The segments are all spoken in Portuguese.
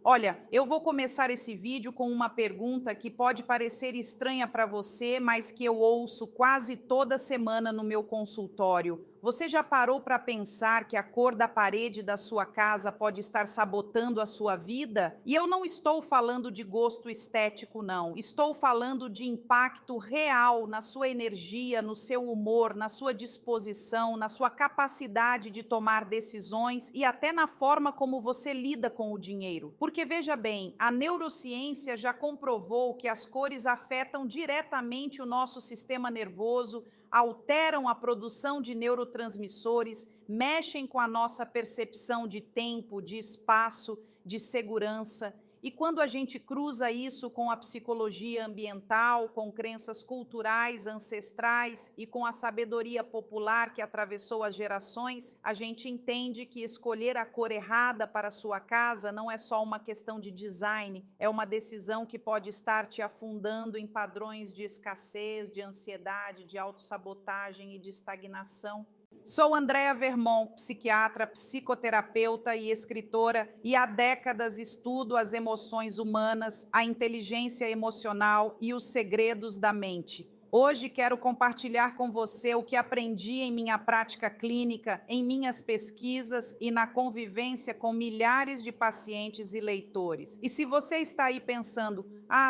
Olha, eu vou começar esse vídeo com uma pergunta que pode parecer estranha para você, mas que eu ouço quase toda semana no meu consultório. Você já parou para pensar que a cor da parede da sua casa pode estar sabotando a sua vida? E eu não estou falando de gosto estético, não. Estou falando de impacto real na sua energia, no seu humor, na sua disposição, na sua capacidade de tomar decisões e até na forma como você lida com o dinheiro. Porque veja bem, a neurociência já comprovou que as cores afetam diretamente o nosso sistema nervoso, alteram a produção de neurotransmissores, mexem com a nossa percepção de tempo, de espaço, de segurança. E quando a gente cruza isso com a psicologia ambiental, com crenças culturais, ancestrais e com a sabedoria popular que atravessou as gerações, a gente entende que escolher a cor errada para a sua casa não é só uma questão de design, é uma decisão que pode estar te afundando em padrões de escassez, de ansiedade, de autossabotagem e de estagnação. Sou Andrea Vermont, psiquiatra, psicoterapeuta e escritora, e há décadas estudo as emoções humanas, a inteligência emocional e os segredos da mente. Hoje quero compartilhar com você o que aprendi em minha prática clínica, em minhas pesquisas e na convivência com milhares de pacientes e leitores. E se você está aí pensando,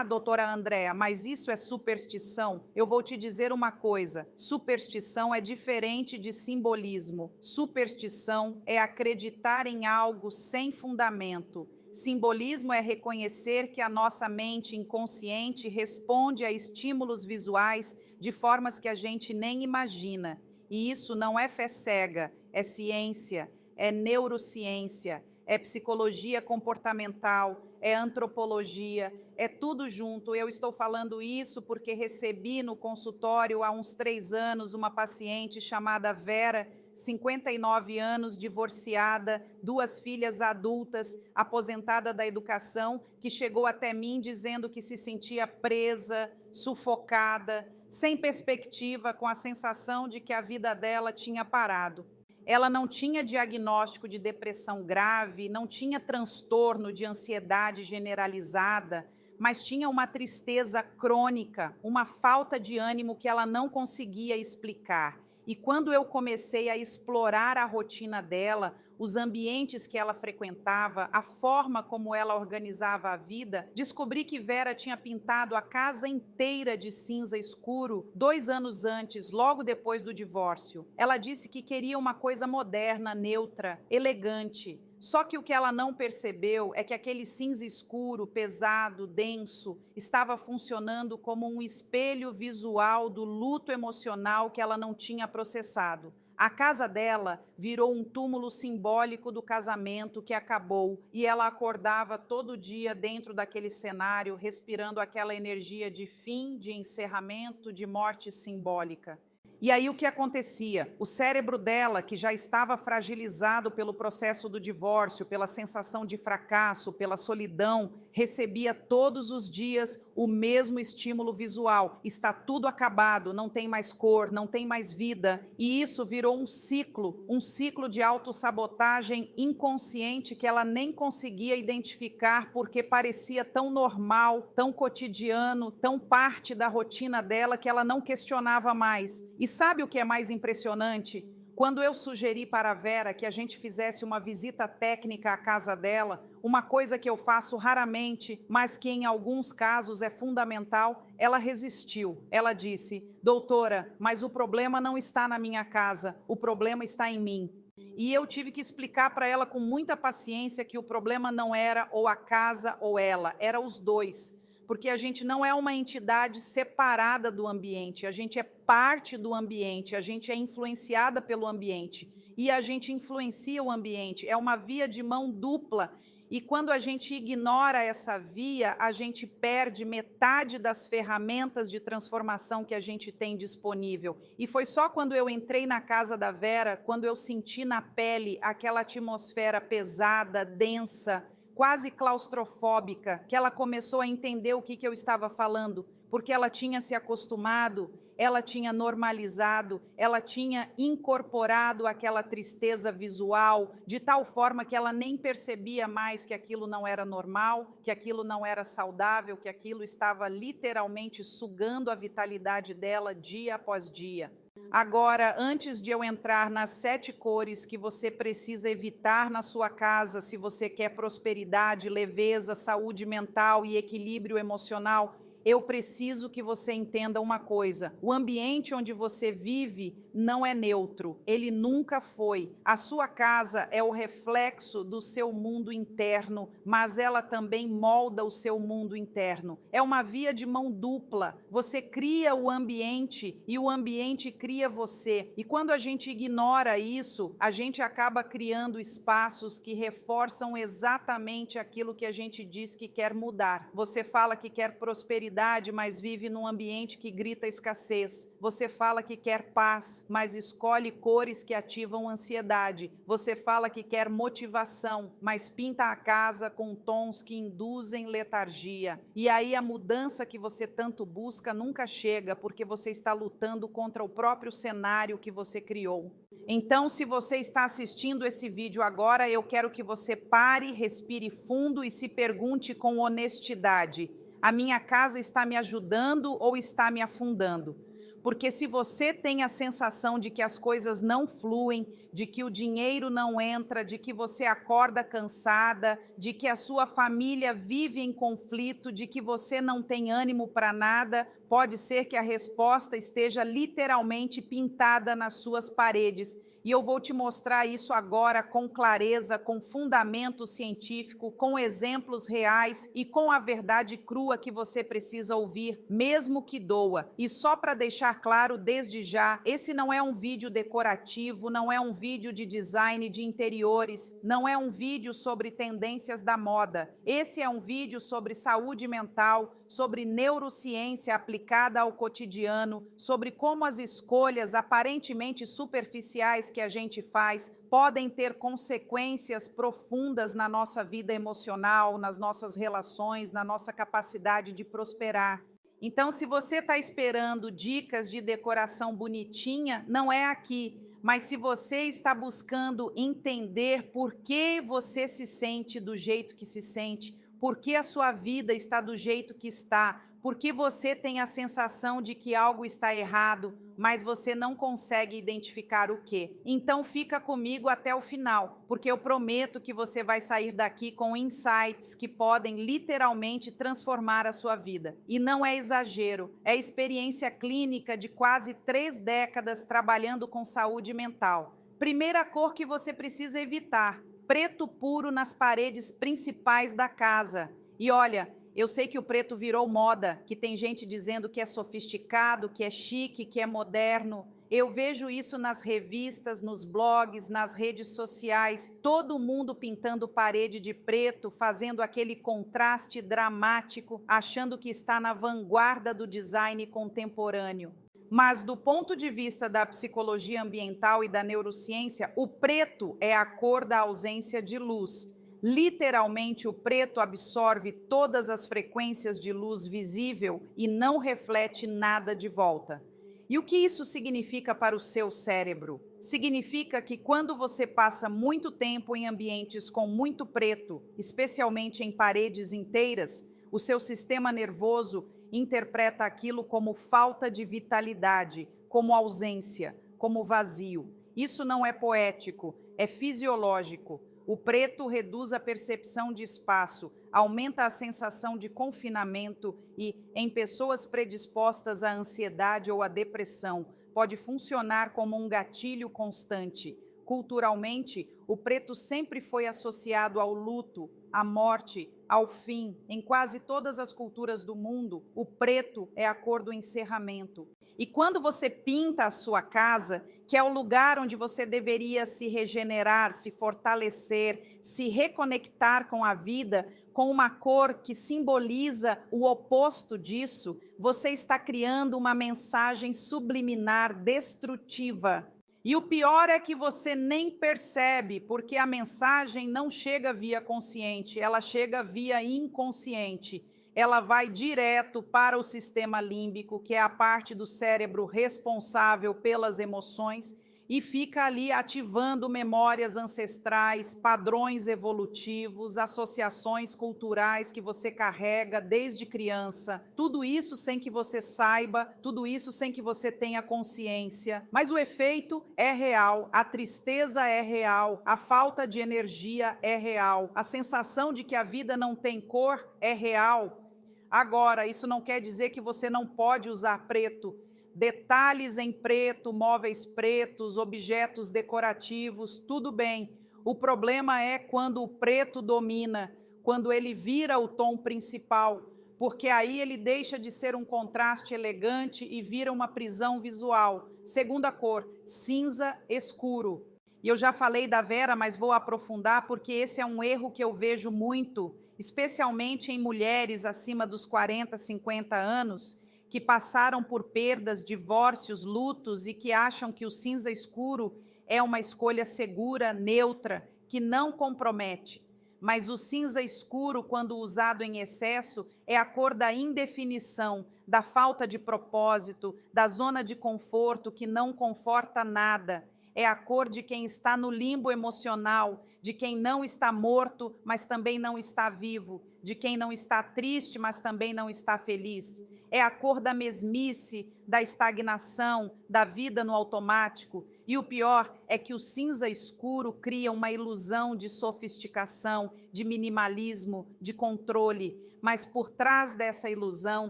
doutora Andrea, mas isso é superstição? Eu vou te dizer uma coisa: superstição é diferente de simbolismo. Superstição é acreditar em algo sem fundamento. Simbolismo é reconhecer que a nossa mente inconsciente responde a estímulos visuais de formas que a gente nem imagina. E isso não é fé cega, é ciência, é neurociência, é psicologia comportamental, é antropologia, é tudo junto. Eu estou falando isso porque recebi no consultório há uns 3 anos uma paciente chamada Vera, 59 anos, divorciada, 2 filhas adultas, aposentada da educação, que chegou até mim dizendo que se sentia presa, sufocada, sem perspectiva, com a sensação de que a vida dela tinha parado. Ela não tinha diagnóstico de depressão grave, não tinha transtorno de ansiedade generalizada, mas tinha uma tristeza crônica, uma falta de ânimo que ela não conseguia explicar. E quando eu comecei a explorar a rotina dela, os ambientes que ela frequentava, a forma como ela organizava a vida, descobri que Vera tinha pintado a casa inteira de cinza escuro 2 anos antes, logo depois do divórcio. Ela disse que queria uma coisa moderna, neutra, elegante. Só que o que ela não percebeu é que aquele cinza escuro, pesado, denso, estava funcionando como um espelho visual do luto emocional que ela não tinha processado. A casa dela virou um túmulo simbólico do casamento que acabou e ela acordava todo dia dentro daquele cenário, respirando aquela energia de fim, de encerramento, de morte simbólica. E aí o que acontecia? O cérebro dela, que já estava fragilizado pelo processo do divórcio, pela sensação de fracasso, pela solidão, recebia todos os dias o mesmo estímulo visual. Está tudo acabado, não tem mais cor, não tem mais vida. E isso virou um ciclo de autossabotagem inconsciente que ela nem conseguia identificar porque parecia tão normal, tão cotidiano, tão parte da rotina dela que ela não questionava mais. E sabe o que é mais impressionante? Quando eu sugeri para a Vera que a gente fizesse uma visita técnica à casa dela, uma coisa que eu faço raramente, mas que em alguns casos é fundamental, ela resistiu. Ela disse: doutora, mas o problema não está na minha casa, o problema está em mim. E eu tive que explicar para ela com muita paciência que o problema não era ou a casa ou ela, era os dois. Porque a gente não é uma entidade separada do ambiente, a gente é parte do ambiente, a gente é influenciada pelo ambiente e a gente influencia o ambiente, é uma via de mão dupla. E quando a gente ignora essa via, a gente perde metade das ferramentas de transformação que a gente tem disponível. E foi só quando eu entrei na casa da Vera, quando eu senti na pele aquela atmosfera pesada, densa, quase claustrofóbica, que ela começou a entender o que eu estava falando, porque ela tinha se acostumado ela tinha normalizado, ela tinha incorporado aquela tristeza visual, de tal forma que ela nem percebia mais que aquilo não era normal, que aquilo não era saudável, que aquilo estava literalmente sugando a vitalidade dela dia após dia. Agora, antes de eu entrar nas 7 cores que você precisa evitar na sua casa, se você quer prosperidade, leveza, saúde mental e equilíbrio emocional, eu preciso que você entenda uma coisa: o ambiente onde você vive não é neutro, ele nunca foi. A sua casa é o reflexo do seu mundo interno, mas ela também molda o seu mundo interno. É uma via de mão dupla. Você cria o ambiente e o ambiente cria você. E quando a gente ignora isso, a gente acaba criando espaços que reforçam exatamente aquilo que a gente diz que quer mudar. Você fala que quer prosperidade, mas vive num ambiente que grita escassez. Você fala que quer paz, mas escolhe cores que ativam ansiedade. Você fala que quer motivação, mas pinta a casa com tons que induzem letargia. E aí a mudança que você tanto busca nunca chega, porque você está lutando contra o próprio cenário que você criou. Então, se você está assistindo esse vídeo agora, eu quero que você pare, respire fundo e se pergunte com honestidade: a minha casa está me ajudando ou está me afundando? Porque se você tem a sensação de que as coisas não fluem, de que o dinheiro não entra, de que você acorda cansada, de que a sua família vive em conflito, de que você não tem ânimo para nada, pode ser que a resposta esteja literalmente pintada nas suas paredes. E eu vou te mostrar isso agora com clareza, com fundamento científico, com exemplos reais e com a verdade crua que você precisa ouvir, mesmo que doa. E só para deixar claro desde já, esse não é um vídeo decorativo, não é um vídeo de design de interiores, não é um vídeo sobre tendências da moda. Esse é um vídeo sobre saúde mental, sobre neurociência aplicada ao cotidiano, sobre como as escolhas aparentemente superficiais que a gente faz podem ter consequências profundas na nossa vida emocional, nas nossas relações, na nossa capacidade de prosperar. Então, se você está esperando dicas de decoração bonitinha, não é aqui. Mas se você está buscando entender por que você se sente do jeito que se sente, por que a sua vida está do jeito que está, por que você tem a sensação de que algo está errado, mas você não consegue identificar o quê? Então fica comigo até o final, porque eu prometo que você vai sair daqui com insights que podem literalmente transformar a sua vida. E não é exagero, é experiência clínica de quase 3 décadas trabalhando com saúde mental. Primeira cor que você precisa evitar: preto puro nas paredes principais da casa. E olha, eu sei que o preto virou moda, que tem gente dizendo que é sofisticado, que é chique, que é moderno. Eu vejo isso nas revistas, nos blogs, nas redes sociais, todo mundo pintando parede de preto, fazendo aquele contraste dramático, achando que está na vanguarda do design contemporâneo. Mas do ponto de vista da psicologia ambiental e da neurociência, o preto é a cor da ausência de luz. Literalmente, o preto absorve todas as frequências de luz visível e não reflete nada de volta. E o que isso significa para o seu cérebro? Significa que quando você passa muito tempo em ambientes com muito preto, especialmente em paredes inteiras, o seu sistema nervoso interpreta aquilo como falta de vitalidade, como ausência, como vazio. Isso não é poético, é fisiológico. O preto reduz a percepção de espaço, aumenta a sensação de confinamento e, em pessoas predispostas à ansiedade ou à depressão, pode funcionar como um gatilho constante. Culturalmente, o preto sempre foi associado ao luto, à morte, ao fim. Em quase todas as culturas do mundo, o preto é a cor do encerramento. E quando você pinta a sua casa, que é o lugar onde você deveria se regenerar, se fortalecer, se reconectar com a vida, com uma cor que simboliza o oposto disso, você está criando uma mensagem subliminar destrutiva. E o pior é que você nem percebe, porque a mensagem não chega via consciente, ela chega via inconsciente. ela vai direto para o sistema límbico, que é a parte do cérebro responsável pelas emoções, e fica ali ativando memórias ancestrais, padrões evolutivos, associações culturais que você carrega desde criança. Tudo isso sem que você saiba, tudo isso sem que você tenha consciência. Mas o efeito é real, a tristeza é real, a falta de energia é real, a sensação de que a vida não tem cor é real. Agora, isso não quer dizer que você não pode usar preto. Detalhes em preto, móveis pretos, objetos decorativos, tudo bem. O problema é quando o preto domina, quando ele vira o tom principal, porque aí ele deixa de ser um contraste elegante e vira uma prisão visual. Segunda cor, cinza escuro. E eu já falei da Vera, mas vou aprofundar porque esse é um erro que eu vejo muito, especialmente em mulheres acima dos 40, 50 anos, que passaram por perdas, divórcios, lutos e que acham que o cinza escuro é uma escolha segura, neutra, que não compromete. Mas o cinza escuro, quando usado em excesso, é a cor da indefinição, da falta de propósito, da zona de conforto que não conforta nada. É a cor de quem está no limbo emocional, de quem não está morto, mas também não está vivo, de quem não está triste, mas também não está feliz. É a cor da mesmice, da estagnação, da vida no automático. E o pior é que o cinza escuro cria uma ilusão de sofisticação, de minimalismo, de controle. Mas por trás dessa ilusão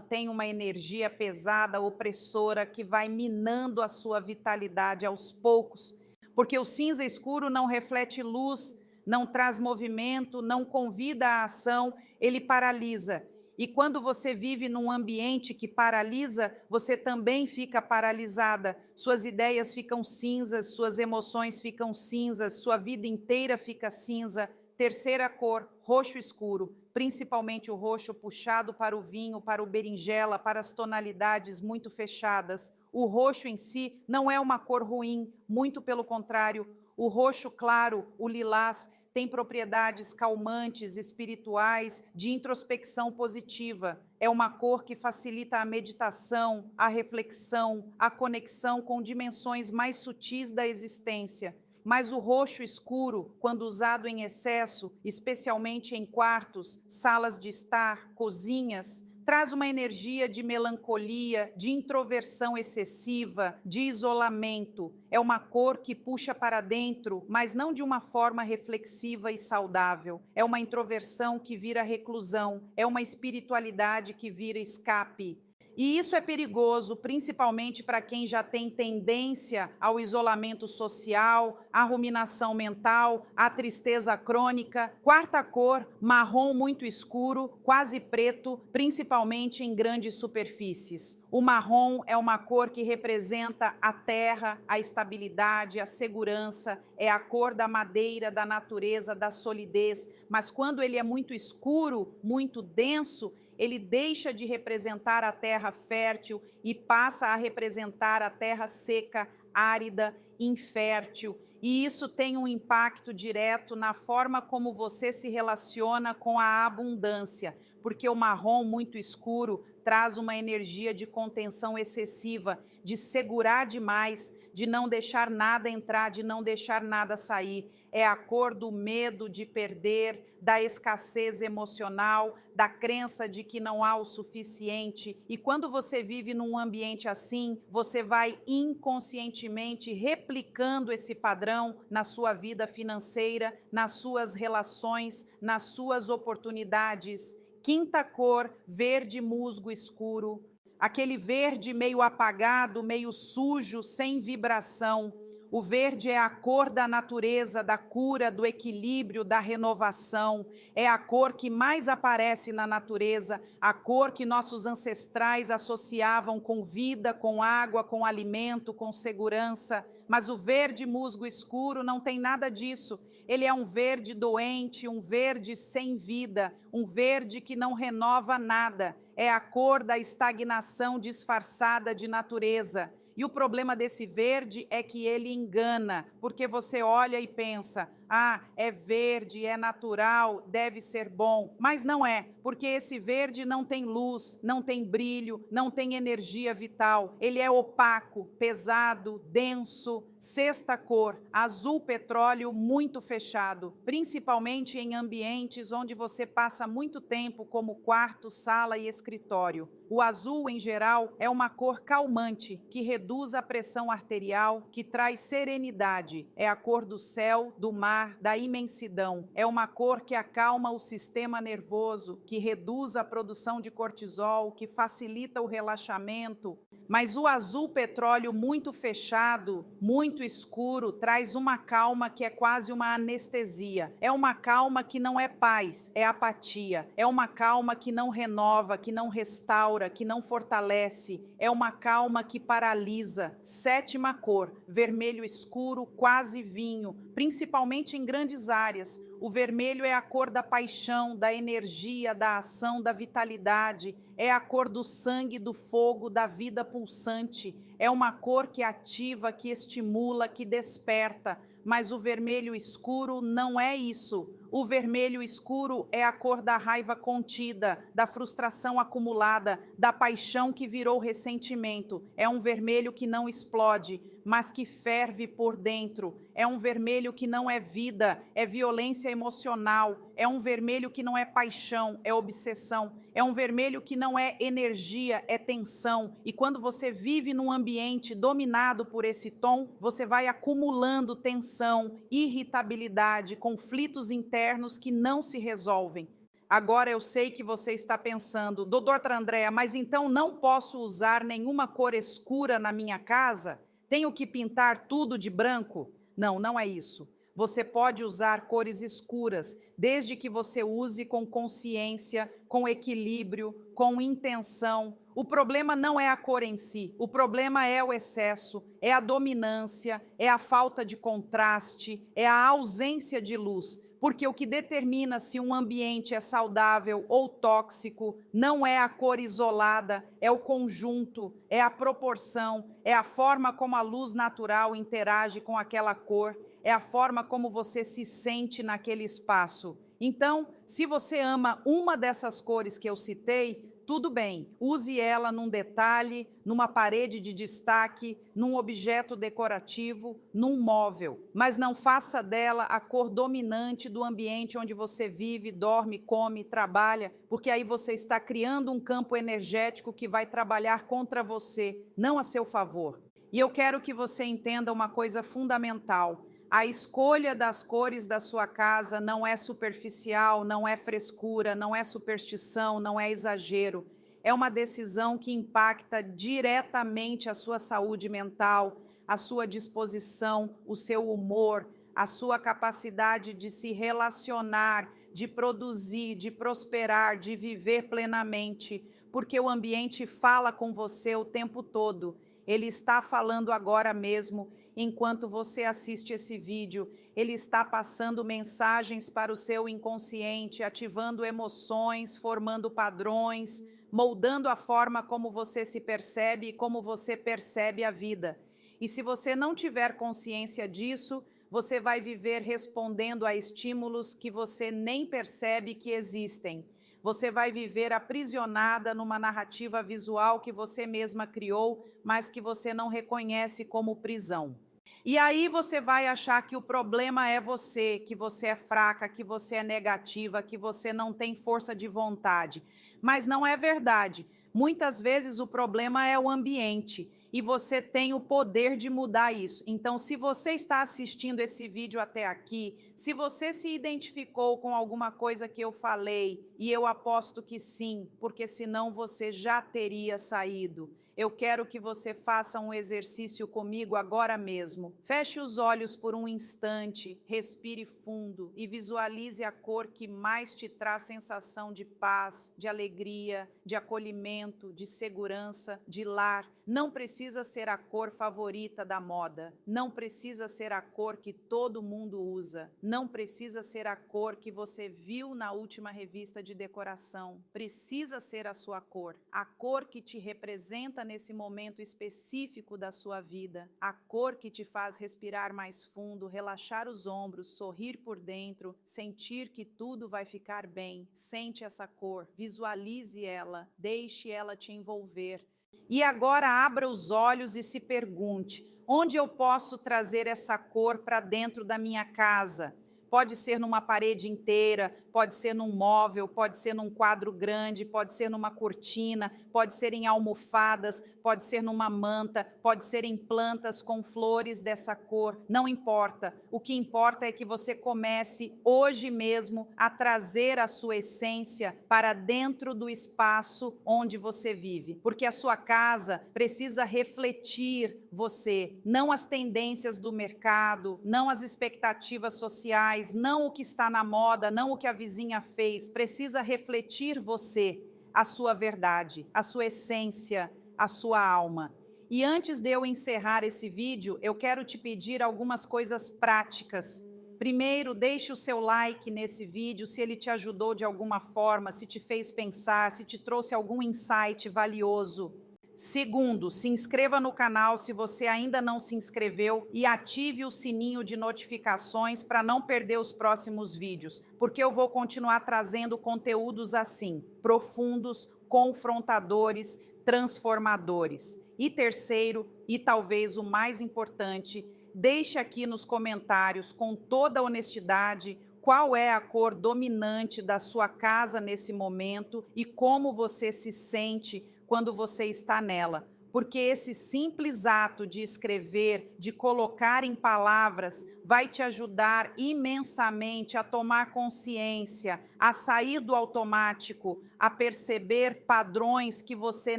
tem uma energia pesada, opressora, que vai minando a sua vitalidade aos poucos. Porque o cinza escuro não reflete luz, não traz movimento, não convida à ação, ele paralisa. E quando você vive num ambiente que paralisa, você também fica paralisada. Suas ideias ficam cinzas, suas emoções ficam cinzas, sua vida inteira fica cinza. Terceira cor, roxo escuro, principalmente o roxo puxado para o vinho, para o berinjela, para as tonalidades muito fechadas. O roxo em si não é uma cor ruim, muito pelo contrário. O roxo claro, o lilás, tem propriedades calmantes, espirituais, de introspecção positiva. É uma cor que facilita a meditação, a reflexão, a conexão com dimensões mais sutis da existência. Mas o roxo escuro, quando usado em excesso, especialmente em quartos, salas de estar, cozinhas, traz uma energia de melancolia, de introversão excessiva, de isolamento. É uma cor que puxa para dentro, mas não de uma forma reflexiva e saudável. É uma introversão que vira reclusão, é uma espiritualidade que vira escape. E isso é perigoso, principalmente para quem já tem tendência ao isolamento social, à ruminação mental, à tristeza crônica. Quarta cor, marrom muito escuro, quase preto, principalmente em grandes superfícies. O marrom é uma cor que representa a terra, a estabilidade, a segurança, é a cor da madeira, da natureza, da solidez. Mas quando ele é muito escuro, muito denso, ele deixa de representar a terra fértil e passa a representar a terra seca, árida, infértil. E isso tem um impacto direto na forma como você se relaciona com a abundância, porque o marrom muito escuro traz uma energia de contenção excessiva, de segurar demais, de não deixar nada entrar, de não deixar nada sair. É a cor do medo de perder, da escassez emocional, da crença de que não há o suficiente. E quando você vive num ambiente assim, você vai inconscientemente replicando esse padrão na sua vida financeira, nas suas relações, nas suas oportunidades. Quinta cor, verde musgo escuro. Aquele verde meio apagado, meio sujo, sem vibração. O verde é a cor da natureza, da cura, do equilíbrio, da renovação. É a cor que mais aparece na natureza, a cor que nossos ancestrais associavam com vida, com água, com alimento, com segurança. Mas o verde musgo escuro não tem nada disso. Ele é um verde doente, um verde sem vida, um verde que não renova nada. É a cor da estagnação disfarçada de natureza. E o problema desse verde é que ele engana, porque você olha e pensa: ah, é verde, é natural, deve ser bom. Mas não é, porque esse verde não tem luz, não tem brilho, não tem energia vital. Ele é opaco, pesado, denso, sexta cor, azul petróleo muito fechado, principalmente em ambientes onde você passa muito tempo, como quarto, sala e escritório. O azul, em geral, é uma cor calmante, que reduz a pressão arterial, que traz serenidade. É a cor do céu, do mar, da imensidão. É uma cor que acalma o sistema nervoso, que reduz a produção de cortisol, que facilita o relaxamento. Mas o azul petróleo muito fechado, muito escuro, traz uma calma que é quase uma anestesia. É uma calma que não é paz, é apatia. É uma calma que não renova, que não restaura, que não fortalece. É uma calma que paralisa. Sétima cor, vermelho escuro, quase vinho, principalmente em grandes áreas. O vermelho é a cor da paixão, da energia, da ação, da vitalidade. É a cor do sangue, do fogo, da vida pulsante. É uma cor que ativa, que estimula, que desperta. Mas o vermelho escuro não é isso. O vermelho escuro é a cor da raiva contida, da frustração acumulada, da paixão que virou ressentimento. É um vermelho que não explode, mas que ferve por dentro. É um vermelho que não é vida, é violência emocional. É um vermelho que não é paixão, é obsessão. É um vermelho que não é energia, é tensão. E quando você vive num ambiente dominado por esse tom, você vai acumulando tensão, irritabilidade, conflitos internos que não se resolvem. Agora eu sei que você está pensando: doutora Andréa, mas então não posso usar nenhuma cor escura na minha casa? Tenho que pintar tudo de branco? Não, não é isso. Você pode usar cores escuras, desde que você use com consciência, com equilíbrio, com intenção. O problema não é a cor em si, o problema é o excesso, é a dominância, é a falta de contraste, é a ausência de luz. Porque o que determina se um ambiente é saudável ou tóxico não é a cor isolada, é o conjunto, é a proporção, é a forma como a luz natural interage com aquela cor, é a forma como você se sente naquele espaço. Então, se você ama uma dessas cores que eu citei, tudo bem, use ela num detalhe, numa parede de destaque, num objeto decorativo, num móvel, mas não faça dela a cor dominante do ambiente onde você vive, dorme, come, trabalha, porque aí você está criando um campo energético que vai trabalhar contra você, não a seu favor. E eu quero que você entenda uma coisa fundamental. A escolha das cores da sua casa não é superficial, não é frescura, não é superstição, não é exagero. É uma decisão que impacta diretamente a sua saúde mental, a sua disposição, o seu humor, a sua capacidade de se relacionar, de produzir, de prosperar, de viver plenamente, porque o ambiente fala com você o tempo todo. Ele está falando agora mesmo. Enquanto você assiste esse vídeo, ele está passando mensagens para o seu inconsciente, ativando emoções, formando padrões, moldando a forma como você se percebe e como você percebe a vida. E se você não tiver consciência disso, você vai viver respondendo a estímulos que você nem percebe que existem. Você vai viver aprisionada numa narrativa visual que você mesma criou, mas que você não reconhece como prisão. E aí você vai achar que o problema é você, que você é fraca, que você é negativa, que você não tem força de vontade. Mas não é verdade. Muitas vezes o problema é o ambiente e você tem o poder de mudar isso. Então, se você está assistindo esse vídeo até aqui, se você se identificou com alguma coisa que eu falei, e eu aposto que sim, porque senão você já teria saído. Eu quero que você faça um exercício comigo agora mesmo. Feche os olhos por um instante, respire fundo e visualize a cor que mais te traz sensação de paz, de alegria, de acolhimento, de segurança, de lar. Não precisa ser a cor favorita da moda. Não precisa ser a cor que todo mundo usa. Não precisa ser a cor que você viu na última revista de decoração. Precisa ser a sua cor. A cor que te representa nesse momento específico da sua vida, a cor que te faz respirar mais fundo, relaxar os ombros, sorrir por dentro, sentir que tudo vai ficar bem. Sente essa cor, visualize ela, deixe ela te envolver. E agora abra os olhos e se pergunte: onde eu posso trazer essa cor para dentro da minha casa? Pode ser numa parede inteira, pode ser num móvel, pode ser num quadro grande, pode ser numa cortina, pode ser em almofadas, pode ser numa manta, pode ser em plantas com flores dessa cor, não importa. O que importa é que você comece hoje mesmo a trazer a sua essência para dentro do espaço onde você vive, porque a sua casa precisa refletir você, não as tendências do mercado, não as expectativas sociais, não o que está na moda, não o que a vizinha fez, precisa refletir você, a sua verdade, a sua essência, a sua alma. E antes de eu encerrar esse vídeo, eu quero te pedir algumas coisas práticas. Primeiro, deixe o seu like nesse vídeo, se ele te ajudou de alguma forma, se te fez pensar, se te trouxe algum insight valioso. Segundo, se inscreva no canal se você ainda não se inscreveu e ative o sininho de notificações para não perder os próximos vídeos, porque eu vou continuar trazendo conteúdos assim, profundos, confrontadores, transformadores. E terceiro, e talvez o mais importante, deixe aqui nos comentários com toda a honestidade qual é a cor dominante da sua casa nesse momento e como você se sente quando você está nela. Porque esse simples ato de escrever, de colocar em palavras, vai te ajudar imensamente a tomar consciência, a sair do automático, a perceber padrões que você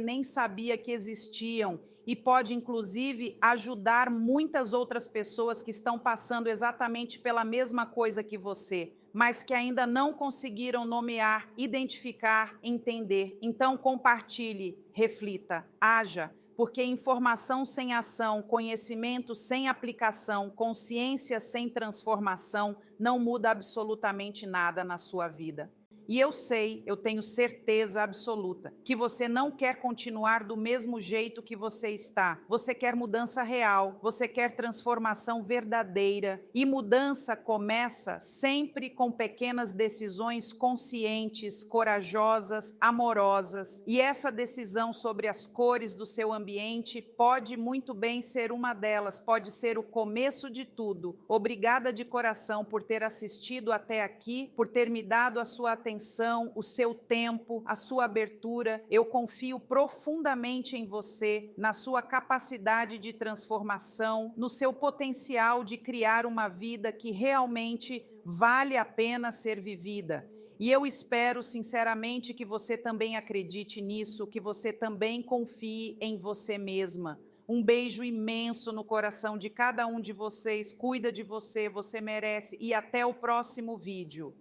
nem sabia que existiam e pode, inclusive, ajudar muitas outras pessoas que estão passando exatamente pela mesma coisa que você, mas que ainda não conseguiram nomear, identificar, entender. Então, compartilhe, reflita, haja, porque informação sem ação, conhecimento sem aplicação, consciência sem transformação, não muda absolutamente nada na sua vida. E eu sei, eu tenho certeza absoluta, que você não quer continuar do mesmo jeito que você está. Você quer mudança real, você quer transformação verdadeira. E mudança começa sempre com pequenas decisões conscientes, corajosas, amorosas. E essa decisão sobre as cores do seu ambiente pode muito bem ser uma delas, pode ser o começo de tudo. Obrigada de coração por ter assistido até aqui, por ter me dado a sua atenção, o seu tempo, a sua abertura. Eu confio profundamente em você, na sua capacidade de transformação, no seu potencial de criar uma vida que realmente vale a pena ser vivida. E eu espero sinceramente que você também acredite nisso, que você também confie em você mesma. Um beijo imenso no coração de cada um de vocês. Cuida de você, você merece. E até o próximo vídeo.